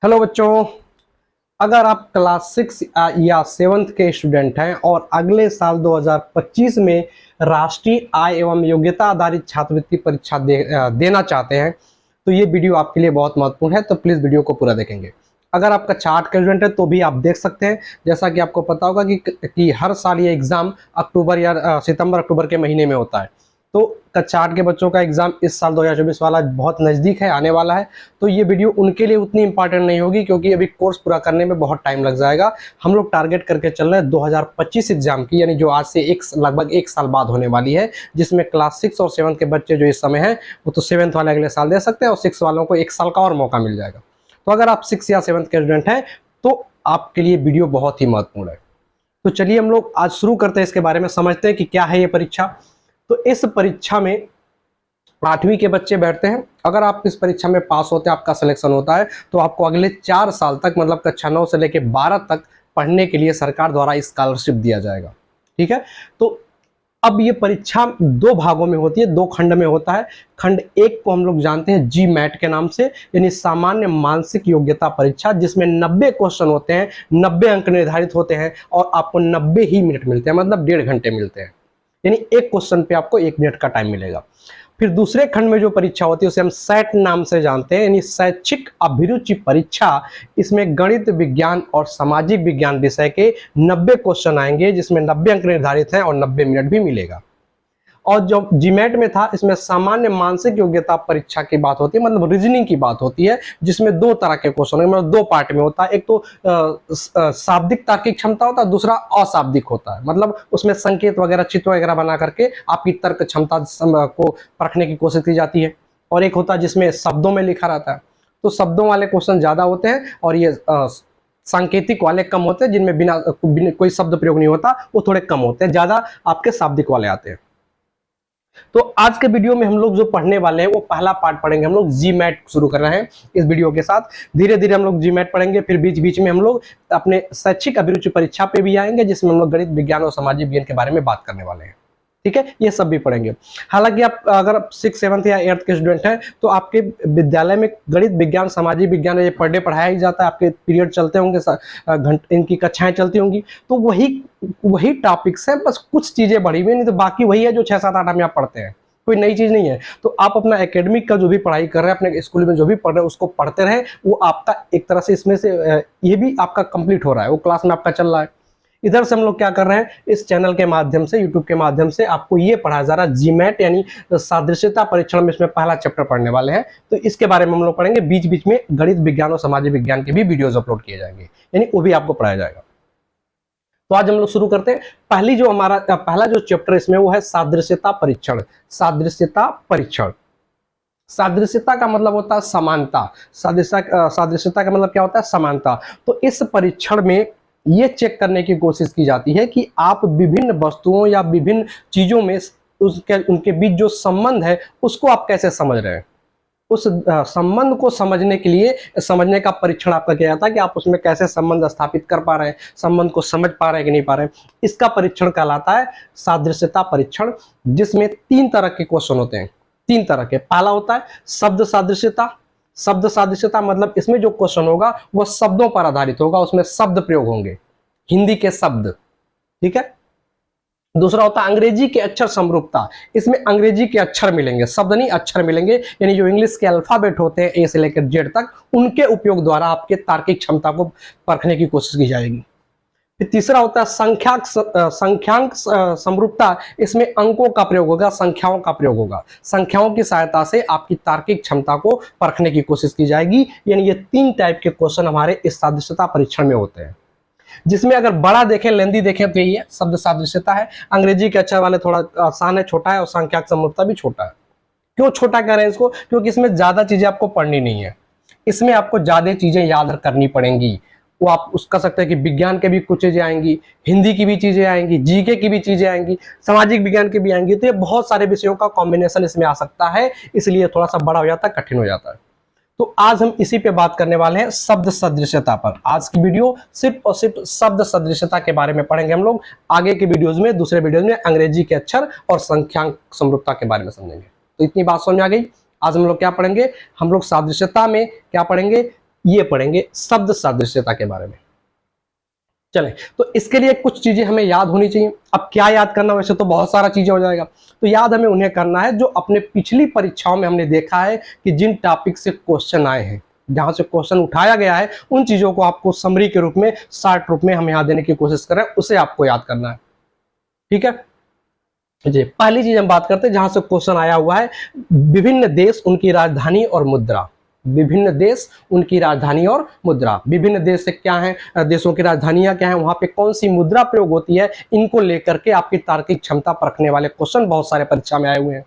Hello बच्चों। अगर आप क्लास 6 या 7th के स्टूडेंट हैं और अगले साल 2025 में राष्ट्रीय आय एवं योग्यता आधारित छात्रवृत्ति परीक्षा देना चाहते हैं तो ये वीडियो आपके लिए बहुत महत्वपूर्ण है, तो प्लीज़ वीडियो को पूरा देखेंगे। अगर आपका 4th का स्टूडेंट है तो भी आप देख सकते हैं। जैसा कि आपको पता होगा कि हर साल ये एग्ज़ाम अक्टूबर या सितंबर अक्टूबर के महीने में होता है। तो कक्षा 8 के बच्चों का एग्जाम इस साल 2024 वाला बहुत नज़दीक है, आने वाला है। तो ये वीडियो उनके लिए उतनी इंपॉर्टेंट नहीं होगी क्योंकि अभी कोर्स पूरा करने में बहुत टाइम लग जाएगा। हम लोग टारगेट करके चल रहे हैं 2025 एग्जाम की, यानी जो आज से लगभग एक साल बाद होने वाली है, जिसमें क्लास 6 और 7 के बच्चे जो इस समय हैं वो तो 7th वाले अगले साल दे सकते हैं और 6 वालों को एक साल का और मौका मिल जाएगा। तो अगर आप 6 या 7th के स्टूडेंट हैं तो आपके लिए वीडियो बहुत ही महत्वपूर्ण है। तो चलिए हम लोग आज शुरू करते हैं, इसके बारे में समझते हैं कि क्या है ये परीक्षा। तो इस परीक्षा में 8वीं के बच्चे बैठते हैं। अगर आप इस परीक्षा में पास होते हैं, आपका सिलेक्शन होता है, तो आपको अगले 4 साल तक, मतलब कक्षा 9 से लेकर 12 तक पढ़ने के लिए सरकार द्वारा स्कॉलरशिप दिया जाएगा। ठीक है। तो अब ये परीक्षा 2 भागों में होती है, 2 खंड में होता है। खंड 1 को हम लोग जानते हैं जी मैट के नाम से, यानी सामान्य मानसिक योग्यता परीक्षा, जिसमें 90 क्वेश्चन होते हैं, 90 अंक निर्धारित होते हैं और आपको 90 ही मिनट मिलते हैं, मतलब 1.5 घंटे मिलते हैं। यानी एक क्वेश्चन पे आपको 1 मिनट का टाइम मिलेगा। फिर दूसरे खंड में जो परीक्षा होती है उसे हम सेट नाम से जानते हैं, यानी शैक्षिक अभिरुचि परीक्षा। इसमें गणित, विज्ञान और सामाजिक विज्ञान विषय के 90 क्वेश्चन आएंगे, जिसमें 90 अंक निर्धारित हैं और 90 मिनट भी मिलेगा। और जो जीमेट में था, इसमें सामान्य मानसिक योग्यता परीक्षा की बात होती है, मतलब रीजनिंग की बात होती है, जिसमें 2 तरह के क्वेश्चन है, मतलब 2 पार्ट में होता है। एक तो शाब्दिक तार्किक क्षमता होता है, दूसरा अशाब्दिक होता है, मतलब उसमें संकेत वगैरह, चित्र वगैरह बना करके आपकी तर्क क्षमता को परखने की कोशिश की जाती है। और एक होता है जिसमें शब्दों में लिखा रहता है। तो शब्दों वाले क्वेश्चन ज्यादा होते हैं और ये सांकेतिक वाले कम होते हैं, जिनमें बिना कोई शब्द प्रयोग नहीं होता, वो थोड़े कम होते हैं। ज्यादा आपके शाब्दिक वाले आते हैं। तो आज के वीडियो में हम लोग जो पढ़ने वाले हैं वो पहला पार्ट पढ़ेंगे। हम लोग जी मैट शुरू कर रहे हैं इस वीडियो के साथ। धीरे धीरे हम लोग जी मैट पढ़ेंगे, फिर बीच बीच में हम लोग अपने शैक्षिक अभिरुचि परीक्षा पे भी आएंगे, जिसमें हम लोग गणित, विज्ञान और सामाजिक विज्ञान के बारे में बात करने वाले हैं। ठीक है, ये सब भी पढ़ेंगे। हालांकि आप अगर 6, 7th या 8th के स्टूडेंट हैं तो आपके विद्यालय में गणित, विज्ञान, सामाजिक विज्ञान ये पर डे पढ़ाया ही जाता है। आपके पीरियड चलते होंगे, घंटे इनकी कक्षाएं चलती होंगी, तो वही टॉपिक्स है, बस कुछ चीजें बढ़ी हुई, नहीं तो बाकी वही है जो 6, 7, 8 में आप पढ़ते हैं। कोई नई चीज नहीं है। तो आप अपना एकेडमिक का जो भी पढ़ाई कर रहे हैं, अपने स्कूल में जो भी पढ़ रहे हैं उसको पढ़ते रहे। वो आपका एक तरह से इसमें से ये भी आपका कंप्लीट हो रहा है, वो क्लास में आपका चल रहा है। इधर से हम लोग क्या कर रहे हैं, इस चैनल के माध्यम से, यूट्यूब के माध्यम से आपको ये पढ़ाया जा रहा है जीमैट, यानी सादृश्यता परीक्षण में इसमें पहला चैप्टर पढ़ने वाले हैं। तो इसके बारे में हम लोग पढ़ेंगे। बीच बीच में गणित, विज्ञान और सामाजिक विज्ञान के भी वीडियोज अपलोड किए जाएंगे, यानी वो भी आपको पढ़ाया जाएगा। तो आज हम लोग शुरू करते हैं। पहला जो चैप्टर इसमें वो है सादृश्यता परीक्षण। सादृश्यता परीक्षण, सादृश्यता का मतलब होता है समानता। सादृश्यता का मतलब क्या होता है, समानता। तो इस परीक्षण में ये चेक करने की कोशिश की जाती है कि आप विभिन्न वस्तुओं या विभिन्न चीजों में उनके बीच जो संबंध है उसको आप कैसे समझ रहे हैं। उस संबंध को समझने के लिए, समझने का परीक्षण आपका किया जाता है कि आप उसमें कैसे संबंध स्थापित कर पा रहे हैं, संबंध को समझ पा रहे हैं कि नहीं पा रहे हैं। इसका परीक्षण कहलाता है सादृश्यता परीक्षण, जिसमें 3 तरह के क्वेश्चन होते हैं। 3 तरह के। पहला होता है शब्द सादृश्यता। शब्द सादृश्यता मतलब इसमें जो क्वेश्चन होगा वह शब्दों पर आधारित होगा, उसमें शब्द प्रयोग होंगे, हिंदी के शब्द। ठीक है। दूसरा होता है अंग्रेजी के अक्षर समरूपता। इसमें अंग्रेजी के अक्षर मिलेंगे, शब्द नहीं, अक्षर मिलेंगे, यानी जो इंग्लिश के अल्फाबेट होते हैं ए से लेकर जेड तक, उनके उपयोग द्वारा आपके तार्किक क्षमता को परखने की कोशिश की जाएगी। फिर तीसरा होता है संख्यांक समरूपता। इसमें अंकों का प्रयोग होगा, संख्याओं का प्रयोग होगा। संख्याओं की सहायता से आपकी तार्किक क्षमता को परखने की कोशिश की जाएगी। यानी ये 3 टाइप के क्वेश्चन हमारे इस सादृश्यता परीक्षण में होते हैं, जिसमें अगर बड़ा देखें, लेंदी देखें, तो ये शब्द सादृश्यता है। अंग्रेजी के अक्षर वाले थोड़ा आसान है, छोटा है, और संख्याक समरूपता भी छोटा है। क्यों छोटा कह रहे हैं इसको, क्योंकि इसमें ज्यादा चीजें आपको पढ़नी नहीं है, इसमें आपको ज्यादा चीजें याद करनी पड़ेंगी। वो आप उस कह सकते हैं कि विज्ञान के भी कुछ चीजें आएंगी, हिंदी की भी चीजें आएंगी, जीके की भी चीजें आएंगी, सामाजिक विज्ञान की भी आएंगी। तो ये बहुत सारे विषयों का कॉम्बिनेशन इसमें आ सकता है, इसलिए थोड़ा सा बड़ा हो जाता है, कठिन हो जाता है। तो आज हम इसी पे बात करने वाले हैं, शब्द सदृश्यता पर। आज की वीडियो सिर्फ और सिर्फ शब्द सदृश्यता के बारे में पढ़ेंगे हम लोग। आगे के वीडियोज में, दूसरे वीडियोज में अंग्रेजी के अक्षर और संख्यांक समरूपता के बारे में समझेंगे। तो इतनी बात समझ में आ गई। आज हम लोग क्या पढ़ेंगे, हम लोग सादृश्यता में क्या पढ़ेंगे, ये पढ़ेंगे शब्द सादृश्यता के बारे में। चलें, तो इसके लिए कुछ चीजें हमें याद होनी चाहिए। अब क्या याद करना, वैसे तो बहुत सारा चीजें हो जाएगा, तो याद हमें उन्हें करना है जो अपने पिछली परीक्षाओं में हमने देखा है कि जिन टॉपिक से क्वेश्चन आए हैं, जहां से क्वेश्चन उठाया गया है, उन चीजों को आपको समरी के रूप में, शॉर्ट रूप में हम यहाँ देने की कोशिश कर रहे हैं, उसे आपको याद करना है। ठीक है जी, पहली चीज हम बात करते हैं जहां से क्वेश्चन आया हुआ है, विभिन्न देश उनकी राजधानी और मुद्रा। विभिन्न देश उनकी राजधानी और मुद्रा, विभिन्न देश से क्या है, देशों की राजधानियां क्या है, वहां पे कौन सी मुद्रा प्रयोग होती है, इनको लेकर के आपकी तार्किक क्षमता परखने वाले क्वेश्चन बहुत सारे परीक्षा में आए हुए हैं,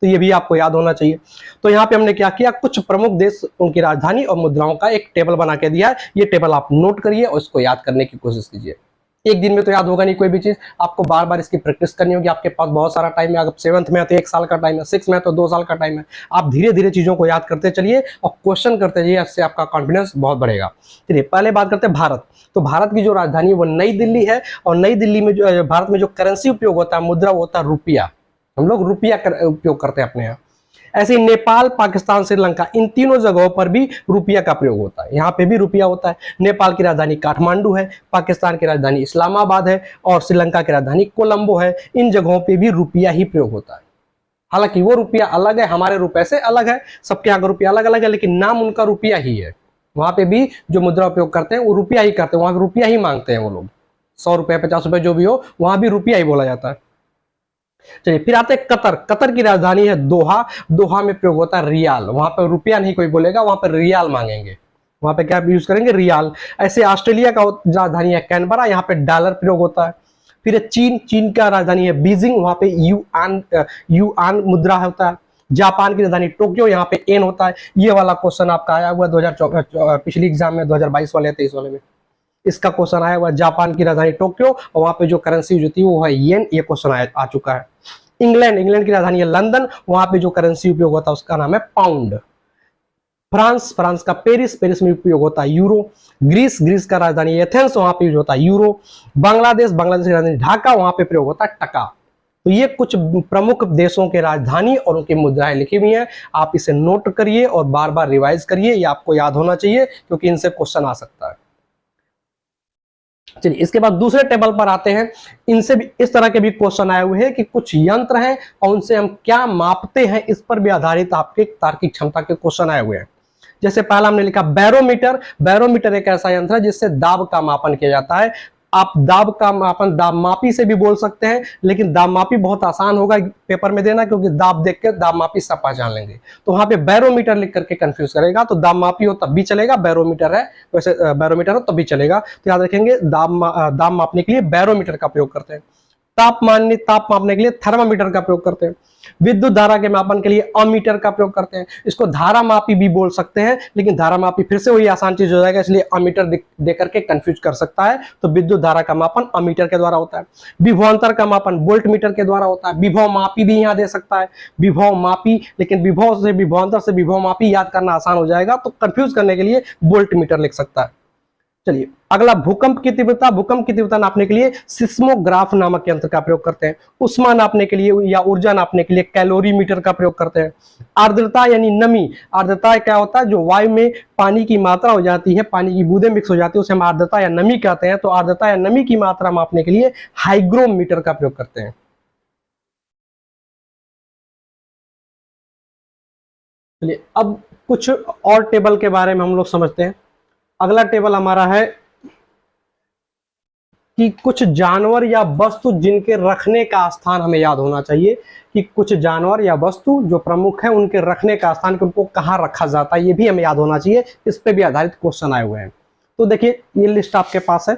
तो ये भी आपको याद होना चाहिए। तो यहाँ पे हमने क्या किया, कुछ प्रमुख देश उनकी राजधानी और मुद्राओं का एक टेबल बना के दिया है। ये टेबल आप नोट करिए और इसको याद करने की कोशिश कीजिए। एक दिन में तो याद होगा नहीं कोई भी चीज, आपको बार बार इसकी प्रैक्टिस करनी होगी। आपके पास बहुत सारा टाइम है, अगर 7th में है तो 1 साल का टाइम है, 6 में है तो 2 साल का टाइम है। आप धीरे धीरे चीजों को याद करते चलिए और क्वेश्चन करते जाइए, इससे आपका कॉन्फिडेंस बहुत बढ़ेगा। चलिए पहले बात करते हैं भारत। तो भारत की जो राजधानी है वो नई दिल्ली है, और नई दिल्ली में जो भारत में जो करेंसी उपयोग होता है, मुद्रा, वो होता है रुपया। हम लोग रुपया उपयोग करते हैं अपने यहाँ। ऐसे नेपाल, पाकिस्तान, श्रीलंका, इन तीनों जगहों पर भी रुपया का प्रयोग होता है। यहाँ पे भी रुपया होता है। नेपाल की राजधानी काठमांडू है, पाकिस्तान की राजधानी इस्लामाबाद है, और श्रीलंका की राजधानी कोलंबो है। इन जगहों पे भी रुपया ही प्रयोग होता है। हालांकि वो रुपया अलग है, हमारे रुपए से अलग है, सबके यहाँ का रुपया अलग अलग है, लेकिन नाम उनका रुपया ही है। वहां पे भी जो मुद्रा उपयोग करते हैं वो रुपया ही करते हैं, वहां पे रुपया ही मांगते हैं वो लोग। 100 रुपए, 50 रुपए जो भी हो, वहां भी रुपया ही बोला जाता है। चलिए फिर आते हैं कतर। कतर की राजधानी है दोहा। दोहा में प्रयोग होता है रियाल। वहां पर रुपया नहीं कोई बोलेगा, वहां पर रियाल मांगेंगे। वहां पे क्या यूज करेंगे, रियाल। ऐसे ऑस्ट्रेलिया का राजधानी है कैनबरा, यहाँ पे डॉलर प्रयोग होता है। फिर चीन। चीन का राजधानी है बीजिंग, वहां पे युआन मुद्रा होता है। जापान की राजधानी टोक्यो, यहाँ पे एन होता है। ये वाला क्वेश्चन आपका आया हुआ 2024 पिछली एग्जाम में, 2022 वाले 23 वाले में इसका क्वेश्चन आया हुआ। जापान की राजधानी टोक्यो, और वहां पे जो करेंसी यूज होती है वो है येन। ये क्वेश्चन आ चुका है। इंग्लैंड। इंग्लैंड की राजधानी है लंदन, वहां पे जो करेंसी उपयोग होता है उसका नाम है पाउंड। फ्रांस। फ्रांस का पेरिस। पेरिस में उपयोग होता है यूरो। ग्रीस। ग्रीस का राजधानी एथेंस, वहां पे यूज होता है यूरो। बांग्लादेश। बांग्लादेश की राजधानी ढाका, वहां पे प्रयोग होता है टका। तो ये कुछ प्रमुख देशों के राजधानी और उनकी मुद्राएं लिखी हुई हैं। आप इसे नोट करिए और बार बार रिवाइज करिए, ये आपको याद होना चाहिए क्योंकि इनसे क्वेश्चन आ सकता है। चलिए इसके बाद दूसरे टेबल पर आते हैं। इनसे भी इस तरह के भी क्वेश्चन आए हुए हैं कि कुछ यंत्र हैं और उनसे हम क्या मापते हैं, इस पर भी आधारित आपके तार्किक क्षमता के क्वेश्चन आए हुए हैं। जैसे पहला हमने लिखा बैरोमीटर। बैरोमीटर एक ऐसा यंत्र है जिससे दाब का मापन किया जाता है। आप दाब का मापन दाब मापी से भी बोल सकते हैं, लेकिन दाब मापी बहुत आसान होगा पेपर में देना, क्योंकि दाब देख के दाब मापी सब पहचान लेंगे। तो वहां पे बैरोमीटर लिख करके कंफ्यूज करेगा, तो दाब मापी हो तब भी चलेगा, बैरोमीटर है वैसे बैरोमीटर हो तब भी चलेगा। तो याद रखेंगे दाब मापने के लिए बैरोमीटर का प्रयोग करते हैं। ताप मापने के लिए थर्मामीटर का प्रयोग करते हैं। विद्युत धारा के मापन के लिए अमीटर का प्रयोग करते हैं। इसको धारा मापी भी बोल सकते हैं, लेकिन धारा मापी फिर से वही आसान चीज हो जाएगा, इसलिए अमीटर दे करके कंफ्यूज कर सकता है। तो विद्युत धारा का मापन अमीटर के द्वारा होता है। विभवांतर का मापन वोल्ट मीटर के द्वारा होता है। विभव मापी भी यहाँ दे सकता है, विभव मापी, लेकिन विभव से विभवांतर से विभव मापी याद करना आसान हो जाएगा, तो कंफ्यूज करने के लिए वोल्ट मीटर लिख सकता है। चलिए अगला भूकंप की तीव्रता। भूकंप की तीव्रता नापने के लिए सिस्मोग्राफ नामक यंत्र का प्रयोग करते हैं। उष्मा नापने के लिए या ऊर्जा नापने के लिए कैलोरीमीटर का प्रयोग करते हैं। आर्द्रता यानी नमी। आर्द्रता क्या होता है, जो वायु में पानी की मात्रा हो जाती है, पानी की बूंदें मिक्स हो जाती है, उसे हम आर्द्रता या नमी कहते हैं। तो आर्द्रता या नमी की मात्रा मापने के लिए हाइग्रोमीटर का प्रयोग करते हैं। चलिए अब कुछ और टेबल के बारे में हम लोग समझते हैं। अगला टेबल हमारा है कि कुछ जानवर या वस्तु जिनके रखने का स्थान हमें याद होना चाहिए, कि कुछ जानवर या वस्तु जो प्रमुख है उनके रखने का स्थान, कि उनको कहाँ रखा जाता है, ये भी हमें याद होना चाहिए। इस पे भी आधारित क्वेश्चन आए हुए हैं। तो देखिए ये लिस्ट आपके पास है,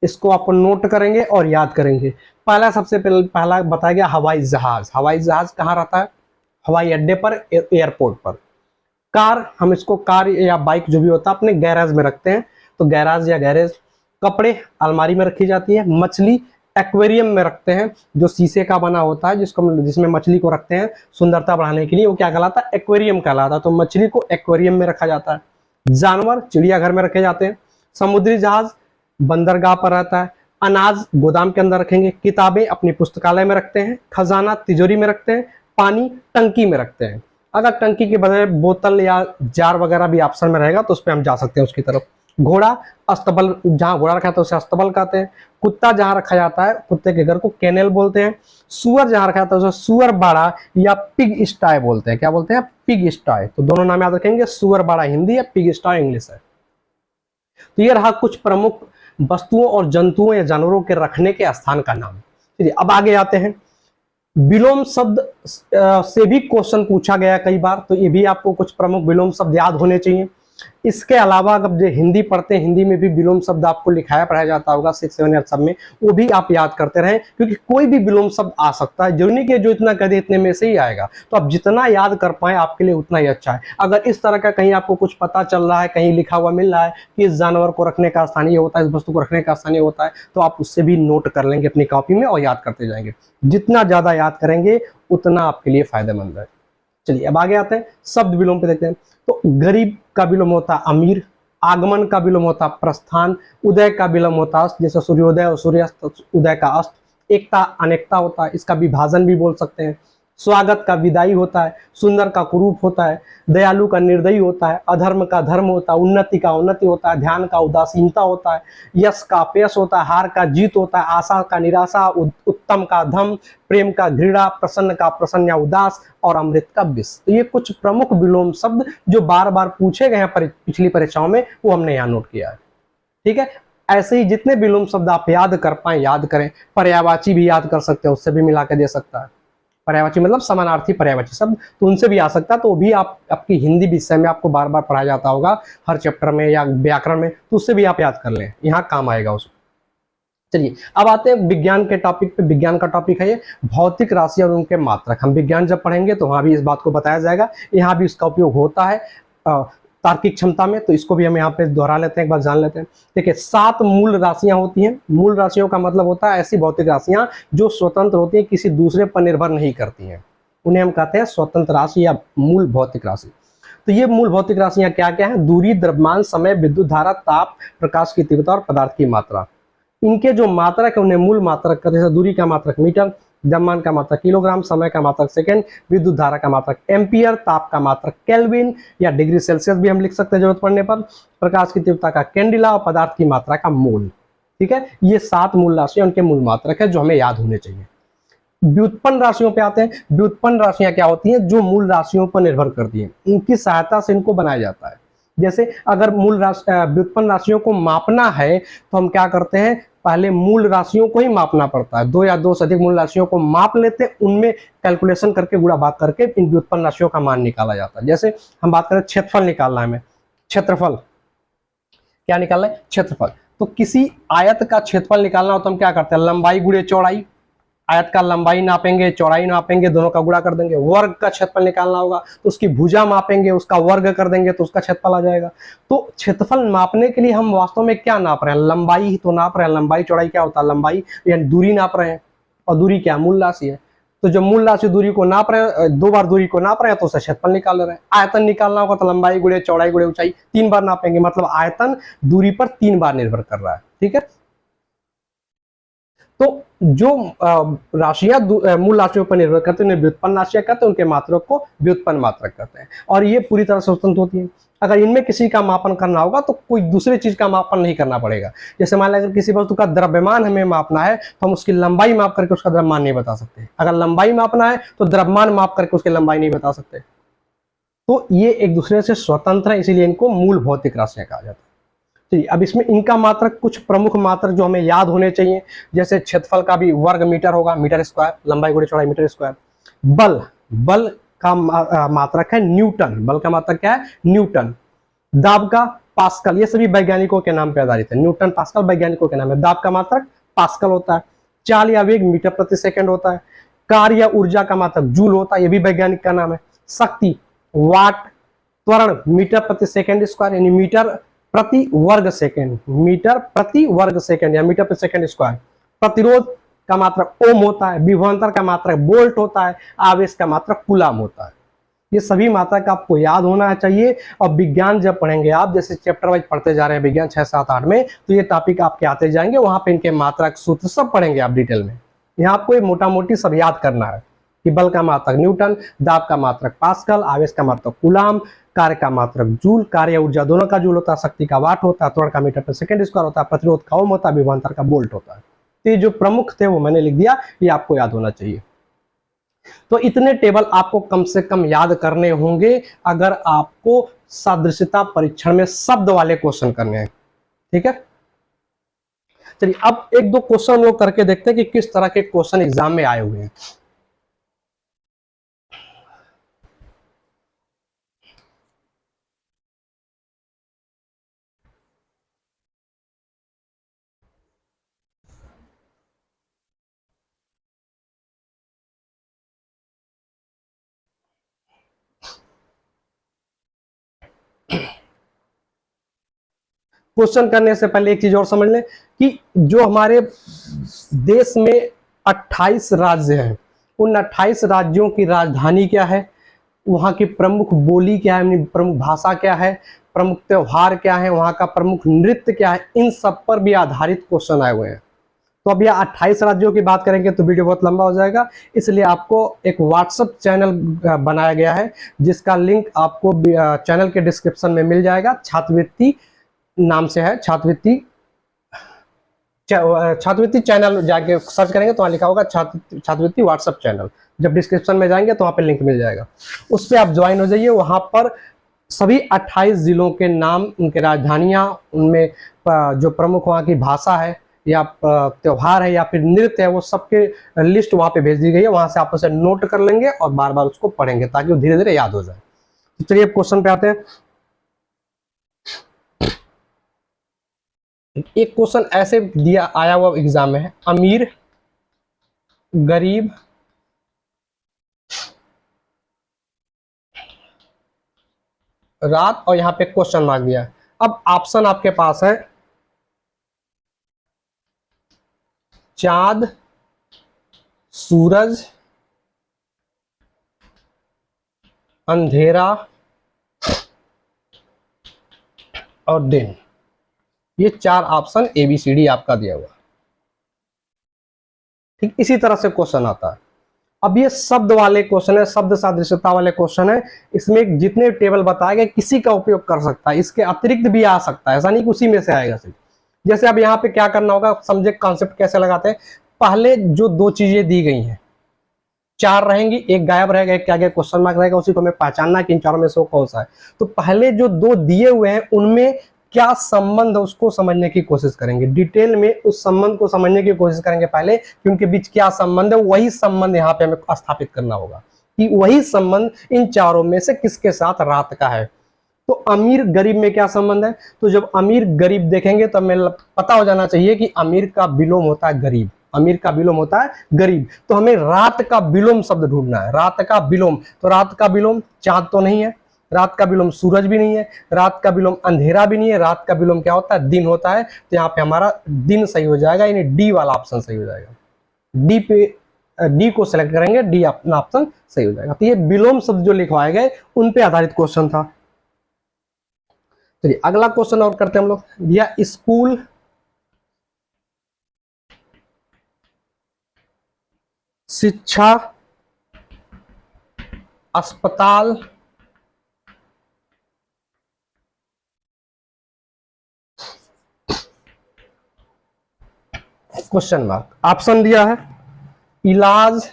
इसको आप नोट करेंगे और याद करेंगे। सबसे पहला बताया गया हवाई जहाज। हवाई जहाज कहाँ रहता है, हवाई अड्डे पर, एयरपोर्ट पर। कार, हम इसको कार या बाइक जो भी होता है अपने गैराज में रखते हैं, तो गैराज या गैरेज। कपड़े अलमारी में रखी जाती है। मछली एक्वेरियम में रखते हैं, जो शीशे का बना होता है, जिसमें मछली को रखते हैं सुंदरता बढ़ाने के लिए, वो क्या कहलाता है, एक्वेरियम कहलाता है। तो मछली को एक्वेरियम में रखा जाता है। जानवर चिड़ियाघर में रखे जाते हैं। समुद्री जहाज बंदरगाह पर रहता है। अनाज गोदाम के अंदर रखेंगे। किताबें अपनी पुस्तकालय में रखते हैं। खजाना तिजोरी में रखते हैं। पानी टंकी में रखते हैं। अगर टंकी के बजाय बोतल या जार वगैरह भी ऑप्शन में रहेगा तो उस पर हम जा सकते हैं उसकी तरफ। घोड़ा, अस्तबल, जहां घोड़ा रखा जाता है उसे अस्तबल कहते हैं। कुत्ता जहां रखा जाता है, कुत्ते के घर को केनल बोलते हैं। सुअर जहां रखा जाता है उसे सुअर बाड़ा या पिग स्टाय बोलते हैं। क्या बोलते हैं? पिग स्टाय। तो दोनों नाम याद रखेंगे, सुअर बाड़ा हिंदी है, पिग स्टाय इंग्लिश है। तो ये रहा कुछ प्रमुख वस्तुओं और जंतुओं या जानवरों के रखने के स्थान का नाम। चलिए अब आगे आते हैं। विलोम शब्द से भी क्वेश्चन पूछा गया कई बार, तो ये भी आपको कुछ प्रमुख विलोम शब्द याद होने चाहिए। इसके अलावा अगर जो हिंदी पढ़ते हैं, हिंदी में भी विलोम शब्द आपको लिखाया पढ़ाया जाता होगा 6, 7 या सब में, वो भी आप याद करते रहें, क्योंकि कोई भी विलोम शब्द आ सकता है। जरूरी नहीं कि जो इतना कह दे इतने में से ही आएगा, तो आप जितना याद कर पाए आपके लिए उतना ही अच्छा है। अगर इस तरह का कहीं आपको कुछ पता चल रहा है, कहीं लिखा हुआ मिल रहा है कि इस जानवर को रखने का स्थान ये होता है, इस वस्तु को रखने का स्थान ये होता है, तो आप उससे भी नोट कर लेंगे अपनी कॉपी में और याद करते जाएंगे। जितना ज्यादा याद करेंगे उतना आपके लिए फायदेमंद है। चलिए अब आगे आते हैं, शब्द विलोम पे देखते हैं। तो गरीब का विलोम होता है अमीर, आगमन का विलोम होता है प्रस्थान, उदय का विलोम होता है जैसे सूर्योदय और सूर्यास्त, उदय का अस्त। एकता अनेकता होता है, इसका विभाजन भी बोल सकते हैं। स्वागत का विदाई होता है, सुंदर का कुरूप होता है, दयालु का निर्दयी होता है, अधर्म का धर्म होता है, उन्नति का उन्नति होता है, ध्यान का उदासीनता होता है, यश का अपयश होता है, हार का जीत होता है, आशा का निराशा, उत्तम का धम, प्रेम का घृणा, प्रसन्न का प्रसन्न या उदास, और अमृत का विष। तो ये कुछ प्रमुख विलोम शब्द जो बार बार पूछे गए हैं पिछली परीक्षाओं में, वो हमने यहाँ नोट किया है। ठीक है, ऐसे ही जितने विलोम शब्द आप याद कर पाए याद करें। पर्यायवाची भी याद कर सकते हैं, उससे भी मिला के दे सकता है। पर्यायवाची मतलब समानार्थी पर्यायवाची शब्द, तो उनसे भी आ सकता है। तो भी आप आपकी हिंदी विषय में आपको बार बार पढ़ाया जाता होगा हर चैप्टर में या व्याकरण में, तो उससे भी आप याद कर लें, यहाँ काम आएगा उसको। चलिए अब आते हैं विज्ञान के टॉपिक पे। विज्ञान का टॉपिक है ये भौतिक राशि और उनके मात्रक। हम विज्ञान जब पढ़ेंगे तो वहाँ भी इस बात को बताया जाएगा, यहाँ भी इसका उपयोग होता है तार्किक क्षमता में, तो इसको भी हम यहाँ पे दोहरा लेते हैं, एक बार जान लेते हैं। देखिए 7 मूल राशियां होती हैं। मूल राशियों का मतलब होता है ऐसी भौतिक राशियां जो स्वतंत्र होती हैं, किसी दूसरे पर निर्भर नहीं करती हैं, उन्हें हम कहते हैं स्वतंत्र राशि या मूल भौतिक राशि। तो ये मूल भौतिक राशियां क्या क्या हैं? दूरी, द्रव्यमान, समय, विद्युत धारा, ताप, प्रकाश की तीव्रता और पदार्थ की मात्रा। इनके जो मात्रक है उन्हें मूल मात्रक कहते हैं। जैसे दूरी का मात्रक मीटर, द्रव्यमान का मात्रक किलोग्राम, समय का मात्रक सेकंड, विद्युत धारा का मात्रक एम्पियर, ताप का मात्रक केल्विन या डिग्री सेल्सियस भी हम लिख सकते हैं जरूरत पड़ने पर, प्रकाश की तीव्रता का कैंडिला और पदार्थ की मात्रा का मोल। ठीक है, ये 7 मूल राशियां उनके मूल मात्रक है जो हमें याद होने चाहिए। व्युत्पन्न राशियों पे आते हैं। व्युत्पन्न राशियां क्या होती हैं? जो मूल राशियों पर निर्भर करती हैं, उनकी सहायता से इनको बनाया जाता है। जैसे अगर मूल राशि व्युत्पन्न राशियों को मापना है तो हम क्या करते हैं, पहले मूल राशियों को ही मापना पड़ता है। 2 या 2 से अधिक मूल राशियों को माप लेते हैं, उनमें कैलकुलेशन करके गुणा भाग करके इन व्युत्पन्न राशियों का मान निकाला जाता है। जैसे हम बात करें क्षेत्रफल निकालना है हमें, क्षेत्रफल क्या निकालना है? क्षेत्रफल। तो किसी आयत का क्षेत्रफल निकालना हो तो हम क्या करते हैं, लंबाई गुणे चौड़ाई। आयत का लंबाई नापेंगे, चौड़ाई नापेंगे, दोनों का गुणा कर देंगे। वर्ग का क्षेत्रफल निकालना होगा तो उसकी भुजा मापेंगे, उसका वर्ग कर देंगे तो उसका क्षेत्रफल आ जाएगा। तो क्षेत्रफल मापने के लिए हम वास्तव में क्या नाप रहे हैं? लंबाई ही तो नाप रहे हैं। लंबाई चौड़ाई क्या होता है? लंबाई यानी दूरी नाप रहे हैं, और दूरी क्या? मूल राशि है। तो जब मूल राशि दूरी को नाप रहे हैं, 2 बार दूरी को नाप रहे हैं तो उससे क्षेत्रफल निकाल रहे हैं। आयतन निकालना होगा तो लंबाई गुणे चौड़ाई गुणे ऊंचाई 3 बार नापेंगे, मतलब आयतन दूरी पर 3 बार निर्भर कर रहा है। ठीक है, तो जो राशियां मूल राशियों पर निर्भर करते हैं उन्हें व्युत्पन्न राशियां कहते हैं, उनके मात्रक को व्युत्पन्न मात्रक कहते हैं, और ये पूरी तरह से स्वतंत्र होती है। अगर इनमें किसी का मापन करना होगा तो कोई दूसरे चीज का मापन नहीं करना पड़ेगा। जैसे मान लीजिए अगर किसी वस्तु का द्रव्यमान हमें मापना है तो हम उसकी लंबाई माप करके उसका द्रव्यमान नहीं बता सकते। अगर लंबाई मापना है तो द्रव्यमान माप करके उसकी लंबाई नहीं बता सकते। तो ये एक दूसरे से स्वतंत्र है, इसीलिए इनको मूल भौतिक राशियां कहा जाता है। चलिए अब इसमें इनका मात्रक, कुछ प्रमुख मात्रक जो हमें याद होने चाहिए। जैसे क्षेत्रफल का भी वर्ग मीटर होगा, मीटर स्क्वायर, लंबाई गुणे चौड़ाई मीटर स्क्वायर। बल, बल का मात्रक है न्यूटन। बल का मात्रक क्या है? न्यूटन। दाब का पास्कल, ये सभी वैज्ञानिकों के नाम पर आधारित है। न्यूटन पास्कल वैज्ञानिकों के नाम है। दाब का मात्रक पास्कल होता है। चाल या वेग मीटर प्रति सेकंड होता है। कार्य या ऊर्जा का मात्रक जूल होता है, ये भी वैज्ञानिक का नाम है। शक्ति वाट। त्वरण मीटर प्रति सेकंड स्क्वायर यानी मीटर प्रति वर्ग सेकंड, मीटर प्रति वर्ग सेकंड या मीटर प्रति सेकंड स्क्वायर। प्रतिरोध का मात्रक ओम होता है। विभवांतर का मात्रक वोल्ट होता है। आवेश का मात्रक कूलम होता है। ये सभी मात्रक आपको याद होना चाहिए। और विज्ञान जब पढ़ेंगे आप, जैसे चैप्टर वाइज पढ़ते जा रहे हैं विज्ञान 6, 7, 8 में, तो ये टॉपिक आपके आते जाएंगे, वहां पे इनके मात्रक सूत्र सब पढ़ेंगे आप डिटेल में। यहाँ आपको ये मोटा मोटी सब याद करना है। कि बल का मात्रक न्यूटन, दाब का मात्रक पास्कल, आवेश का मात्रक कूलाम, कार्य का मात्रक जूल, कार्य ऊर्जा दोनों का जूल होता है, शक्ति का वाट होता है, त्वरण का मीटर पर सेकंड स्क्वायर होता है, प्रतिरोध का ओम होता है, विभवांतर का वोल्ट होता है। तो ये जो प्रमुख थे वो मैंने लिख दिया, ये आपको याद होना चाहिए। तो इतने टेबल आपको कम से कम याद करने होंगे अगर आपको सदृशता परीक्षण में शब्द वाले क्वेश्चन करने हैं। ठीक है, चलिए अब एक दो क्वेश्चन हम लोग करके देखते हैं कि किस तरह के क्वेश्चन एग्जाम में आए हुए हैं। क्वेश्चन करने से पहले एक चीज और समझ लें कि जो हमारे देश में 28 राज्य हैं, उन 28 राज्यों की राजधानी क्या है, वहाँ की प्रमुख बोली क्या है, प्रमुख भाषा क्या है, प्रमुख त्योहार क्या है, वहाँ का प्रमुख नृत्य क्या है, इन सब पर भी आधारित क्वेश्चन आए हुए हैं। तो अब यह 28 राज्यों की बात करेंगे तो वीडियो बहुत लंबा हो जाएगा, इसलिए आपको एक व्हाट्सएप चैनल बनाया गया है जिसका लिंक आपको चैनल के डिस्क्रिप्शन में मिल जाएगा। छात्रवृत्ति नाम से है, छात्रवृत्ति चैनल जाके सर्च करेंगे तो वहाँ लिखा होगा छात्रवृत्ति व्हाट्सएप चैनल। जब डिस्क्रिप्शन में जाएंगे तो वहाँ पे लिंक मिल जाएगा, उस पर आप ज्वाइन हो जाइए। वहाँ पर सभी 28 जिलों के नाम, उनके राजधानियाँ, उनमें जो प्रमुख वहाँ की भाषा है या त्योहार है या फिर नृत्य है, वो सबके लिस्ट वहाँ पे भेज दी गई है। वहाँ से आप उसे नोट कर लेंगे और बार बार उसको पढ़ेंगे ताकि वो धीरे धीरे याद हो जाए। तो चलिए अब क्वेश्चन पे आते हैं। एक क्वेश्चन ऐसे दिया आया हुआ एग्जाम में है, अमीर गरीब रात, और यहाँ पे क्वेश्चन मार्क दिया है। अब ऑप्शन आपके पास है चांद, सूरज, अंधेरा और दिन। ये 4 ऑप्शन ABCD आपका दिया हुआ। ठीक इसी तरह से क्वेश्चन आता है। अब ये शब्द वाले क्वेश्चन है, शब्द सादृश्यता वाले क्वेश्चन है। इसमें जितने टेबल बताए गए किसी का उपयोग कर सकता है, इसके अतिरिक्त भी आ सकता है, ऐसा नहीं कि उसी में से आएगा सिर्फ। जैसे अब यहाँ पे क्या करना होगा, समझे कॉन्सेप्ट कैसे लगाते हैं। पहले जो 2 चीजें दी गई हैं, 4 रहेंगी, एक गायब रहेगा, एक के आगे क्वेश्चन मार्क रहेगा, उसी को हमें पहचानना कि इन चारों में से कौन सा है। तो पहले जो 2 दिए हुए हैं उनमें क्या संबंध है उसको समझने की कोशिश करेंगे, डिटेल में उस संबंध को समझने की कोशिश करेंगे पहले कि उनके बीच क्या संबंध है। वही संबंध यहाँ पे हमें स्थापित करना होगा कि वही संबंध इन चारों में से किसके साथ रात का है। तो अमीर गरीब में क्या संबंध है, तो जब अमीर गरीब देखेंगे तो हमें पता हो जाना चाहिए कि अमीर का विलोम होता है गरीब, अमीर का विलोम होता है गरीब। तो हमें रात का विलोम शब्द ढूंढना है, रात का विलोम। तो रात का विलोम चांद तो नहीं है, रात का विलोम सूरज भी नहीं है, रात का विलोम अंधेरा भी नहीं है, रात का विलोम क्या होता है, दिन होता है। तो यहाँ पे हमारा दिन सही हो जाएगा, यानी डी वाला ऑप्शन सही हो जाएगा। डी पे डी को सिलेक्ट करेंगे, डी अपना ऑप्शन सही हो जाएगा। तो ये विलोम शब्द जो लिखवाए गए उन पे आधारित क्वेश्चन था। चलिए अगला क्वेश्चन और करते हैं हम लोग। भैया स्कूल, शिक्षा, अस्पताल, क्वेश्चन मार्क। ऑप्शन दिया है इलाज,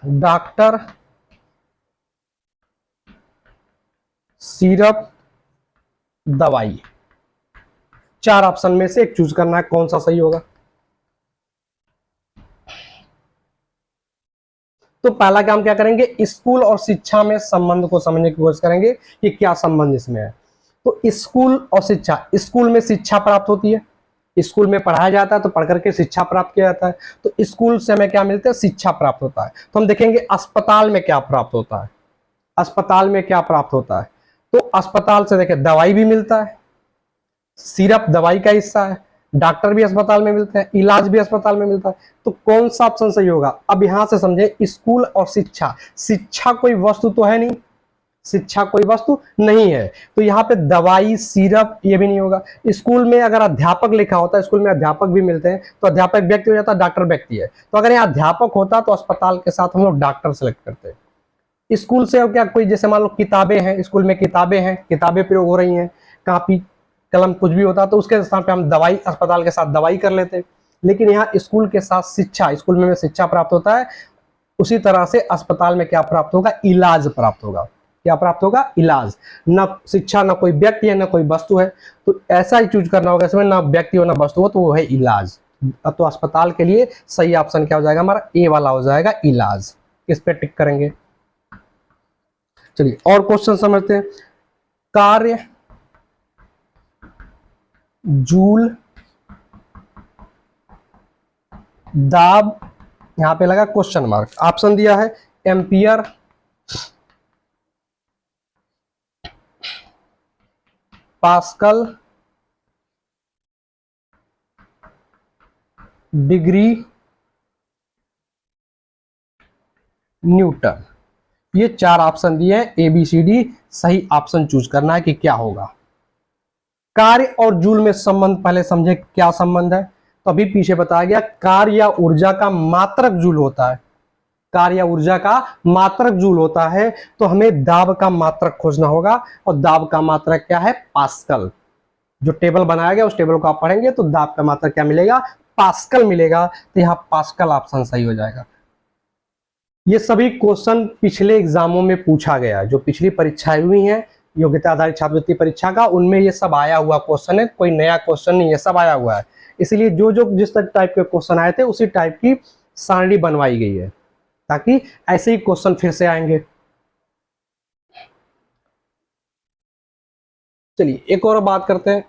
डॉक्टर, सिरप, दवाई। 4 ऑप्शन में से एक चूज करना है, कौन सा सही होगा। तो पहला काम क्या करेंगे, स्कूल और शिक्षा में संबंध को समझने की कोशिश करेंगे कि क्या संबंध इसमें है। तो स्कूल और शिक्षा, स्कूल में शिक्षा प्राप्त होती है, स्कूल में पढ़ाया जाता है, तो पढ़ करके शिक्षा प्राप्त किया जाता है। तो स्कूल से हमें क्या मिलता है, शिक्षा प्राप्त होता है। तो हम देखेंगे अस्पताल में क्या प्राप्त होता है, अस्पताल में क्या प्राप्त होता है। तो अस्पताल से देखें दवाई भी मिलता है, सिर्फ दवाई का हिस्सा है, डॉक्टर भी अस्पताल में मिलते हैं, इलाज भी अस्पताल में मिलता है। तो कौन सा ऑप्शन सही होगा। अब यहां से समझे, स्कूल और शिक्षा, शिक्षा कोई वस्तु तो है नहीं, शिक्षा कोई वस्तु नहीं है। तो यहाँ पे दवाई, सिरप, ये भी नहीं होगा। स्कूल में अगर अध्यापक लिखा होता है, स्कूल में अध्यापक भी मिलते हैं, तो अध्यापक व्यक्ति हो जाता है, डॉक्टर व्यक्ति है। तो अगर यहाँ अध्यापक होता तो अस्पताल के साथ हम लोग डॉक्टर सेलेक्ट करते हैं। स्कूल से क्या कोई, जैसे मान लो किताबें हैं, स्कूल में किताबें हैं, किताबें प्रयोग हो रही हैं, कापी कलम कुछ भी होता तो उसके स्थान पे हम दवाई, अस्पताल के साथ दवाई कर लेते। लेकिन यहाँ स्कूल के साथ शिक्षा, स्कूल में शिक्षा प्राप्त होता है, उसी तरह से अस्पताल में क्या प्राप्त होगा, इलाज प्राप्त होगा। क्या प्राप्त होगा, इलाज। न शिक्षा, न कोई व्यक्ति है, न कोई वस्तु है, तो ऐसा ही चूज करना होगा इसमें, ना व्यक्ति हो ना वस्तु हो, तो वो है इलाज। तो अस्पताल के लिए सही ऑप्शन क्या हो जाएगा हमारा, ए वाला हो जाएगा, इलाज। इस पे टिक करेंगे। चलिए और क्वेश्चन समझते हैं। कार्य, जूल, दाब, यहां पे लगा क्वेश्चन मार्क। ऑप्शन दिया है एम्पियर, पास्कल, डिग्री, न्यूटन। ये 4 ऑप्शन दिए हैं, ए बी सी डी। सही ऑप्शन चूज करना है कि क्या होगा। कार्य और जूल में संबंध पहले समझे, क्या संबंध है। तो अभी पीछे बताया गया, कार्य या ऊर्जा का मात्रक जूल होता है, कार्य या ऊर्जा का मात्रक जूल होता है। तो हमें दाब का मात्रक खोजना होगा, और दाब का मात्रक क्या है, पास्कल। जो टेबल बनाया गया उस टेबल को आप पढ़ेंगे तो दाब का मात्रक क्या मिलेगा, पास्कल मिलेगा। तो यहाँ पास्कल ऑप्शन सही हो जाएगा। ये सभी क्वेश्चन पिछले एग्जामों में पूछा गया है, जो पिछली परीक्षाएं हुई हैं योग्यता आधारित छात्रवृत्ति परीक्षा का, उनमें ये सब आया हुआ क्वेश्चन है, कोई नया क्वेश्चन नहीं है, सब आया हुआ है। इसलिए जो जो जिस टाइप के क्वेश्चन आए थे उसी टाइप की सारणी बनवाई गई है, ताकि ऐसे ही क्वेश्चन फिर से आएंगे। चलिए एक और बात करते हैं।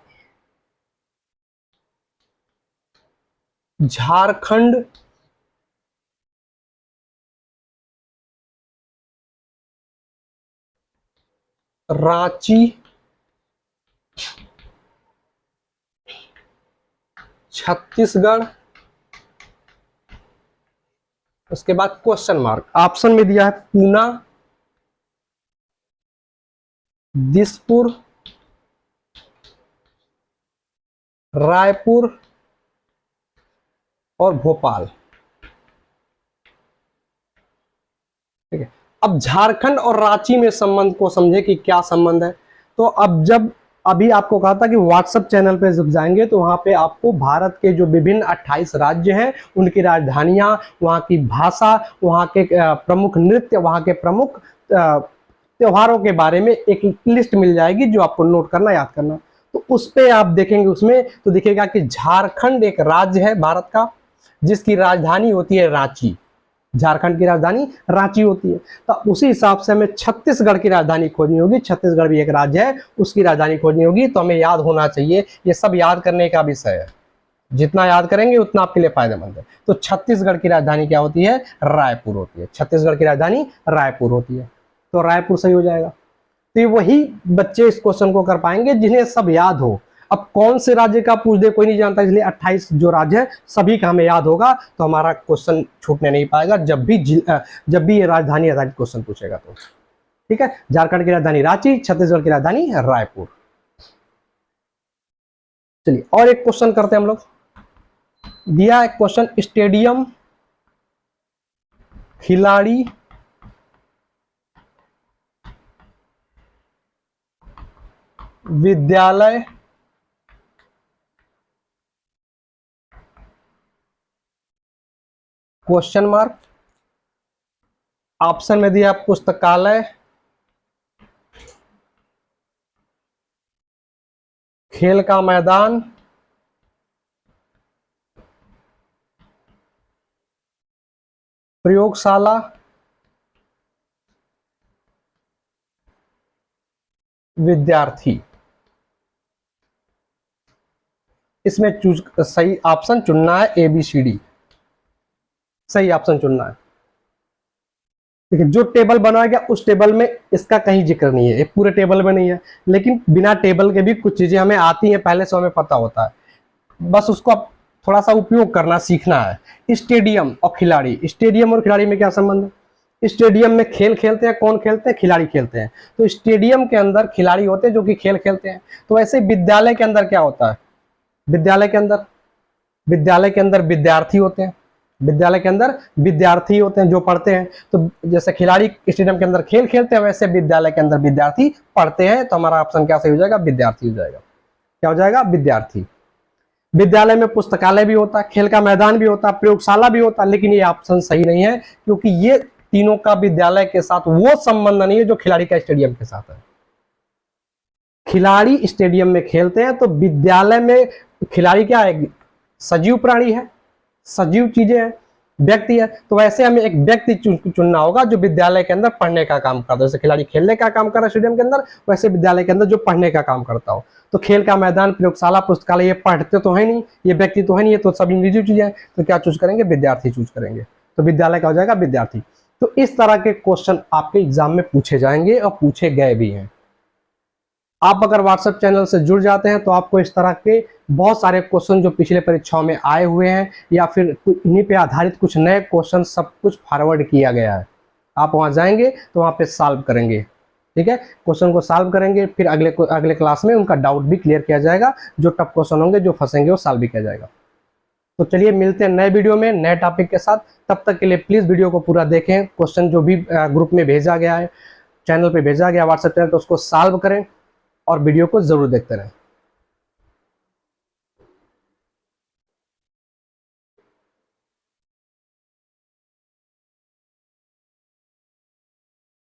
झारखंड रांची, छत्तीसगढ़, उसके बाद क्वेश्चन मार्क। ऑप्शन में दिया है पूना, दिसपुर, रायपुर और भोपाल। ठीक है, अब झारखंड और रांची में संबंध को समझे कि क्या संबंध है। तो अब जब अभी आपको कहा था कि व्हाट्सएप चैनल पे जब जाएंगे तो वहां पे आपको भारत के जो विभिन्न 28 राज्य हैं उनकी राजधानियां, वहां की भाषा, वहां के प्रमुख नृत्य, वहां के प्रमुख त्योहारों के बारे में एक लिस्ट मिल जाएगी, जो आपको नोट करना, याद करना। तो उस पे आप देखेंगे, उसमें तो दिखेगा कि झारखंड एक राज्य है भारत का, जिसकी राजधानी होती है रांची। झारखंड की राजधानी रांची होती है। तो उसी हिसाब से हमें छत्तीसगढ़ की राजधानी खोजनी होगी। छत्तीसगढ़ भी एक राज्य है, उसकी राजधानी खोजनी होगी। तो हमें याद होना चाहिए, ये सब याद करने का विषय है, जितना याद करेंगे उतना आपके लिए फायदेमंद है। तो छत्तीसगढ़ की राजधानी क्या होती है, रायपुर होती है। छत्तीसगढ़ की राजधानी रायपुर होती है, तो रायपुर सही हो जाएगा। तो ये वही बच्चे इस क्वेश्चन को कर पाएंगे जिन्हें सब याद हो। अब कौन से राज्य का पूछ दे कोई नहीं जानता, इसलिए 28 जो राज्य है सभी का हमें याद होगा, तो हमारा क्वेश्चन छूटने नहीं पाएगा जब भी ये राजधानी आधारित क्वेश्चन पूछेगा तो। ठीक है, झारखंड की राजधानी रांची, छत्तीसगढ़ की राजधानी रायपुर। चलिए और एक क्वेश्चन करते हैं हम लोग। दिया एक क्वेश्चन, स्टेडियम, खिलाड़ी, विद्यालय, क्वेश्चन मार्क। ऑप्शन में दिया पुस्तकालय, खेल का मैदान, प्रयोगशाला, विद्यार्थी। इसमें चूज सही ऑप्शन चुनना है, ए बी सी डी, सही ऑप्शन चुनना है। देखिए जो टेबल बनाया गया उस टेबल में इसका कहीं जिक्र नहीं है, ये पूरे टेबल में नहीं है, लेकिन बिना टेबल के भी कुछ चीजें हमें आती हैं, पहले से हमें पता होता है, बस उसको अब थोड़ा सा उपयोग करना सीखना है। स्टेडियम और खिलाड़ी, स्टेडियम और खिलाड़ी में क्या संबंध है। स्टेडियम में खेल खेलते हैं, कौन खेलते हैं? खिलाड़ी खेलते हैं। तो स्टेडियम के अंदर खिलाड़ी होते हैं जो कि खेल खेलते हैं। तो वैसे विद्यालय के अंदर क्या होता है? विद्यालय के अंदर विद्यार्थी होते हैं। विद्यालय के अंदर विद्यार्थी होते हैं जो पढ़ते हैं। तो जैसे खिलाड़ी स्टेडियम के अंदर खेल खेलते हैं, वैसे विद्यालय के अंदर विद्यार्थी पढ़ते हैं। तो हमारा ऑप्शन क्या सही हो जाएगा? विद्यार्थी हो जाएगा। क्या हो जाएगा? विद्यार्थी। विद्यालय में पुस्तकालय भी होता है, खेल का मैदान भी होता है, प्रयोगशाला भी होता है, लेकिन ये ऑप्शन सही नहीं है, क्योंकि ये तीनों का विद्यालय के साथ वो संबंध नहीं है जो खिलाड़ी का स्टेडियम के साथ है। खिलाड़ी स्टेडियम में खेलते हैं, तो विद्यालय में खिलाड़ी क्या है? सजीव प्राणी है, सजीव चीजें हैं, व्यक्ति है। तो वैसे हमें एक व्यक्ति चुनना होगा जो विद्यालय के अंदर पढ़ने का काम करता है। जैसे खिलाड़ी खेलने का काम कर रहा है स्टेडियम के अंदर, वैसे विद्यालय के अंदर जो पढ़ने का काम करता हो। तो खेल का मैदान, प्रयोगशाला, पुस्तकालय, ये पढ़ते तो है नहीं, ये व्यक्ति तो है नहीं, ये तो सब इंडिविजुअल चीजें हैं। तो क्या चूज करेंगे? विद्यार्थी चूज करेंगे। तो विद्यालय का हो जाएगा विद्यार्थी। तो इस तरह के क्वेश्चन आपके एग्जाम में पूछे जाएंगे और पूछे गए भी हैं। आप अगर व्हाट्सएप चैनल से जुड़ जाते हैं तो आपको इस तरह के बहुत सारे क्वेश्चन जो पिछले परीक्षाओं में आए हुए हैं, या फिर इन्हीं पे आधारित कुछ नए क्वेश्चन, सब कुछ फॉरवर्ड किया गया है। आप वहां जाएंगे तो वहां पे सॉल्व करेंगे, ठीक है? क्वेश्चन को सॉल्व करेंगे, फिर अगले क्लास में उनका डाउट भी क्लियर किया जाएगा। जो टफ क्वेश्चन होंगे, जो फंसेंगे, वो सॉल्व भी किया जाएगा। तो चलिए मिलते हैं नए वीडियो में नए टॉपिक के साथ। तब तक के लिए प्लीज वीडियो को पूरा देखें। क्वेश्चन जो भी ग्रुप में भेजा गया है, चैनल पे भेजा गया व्हाट्सएप चैनल, तो उसको सॉल्व करें और वीडियो को जरूर देखते रहें।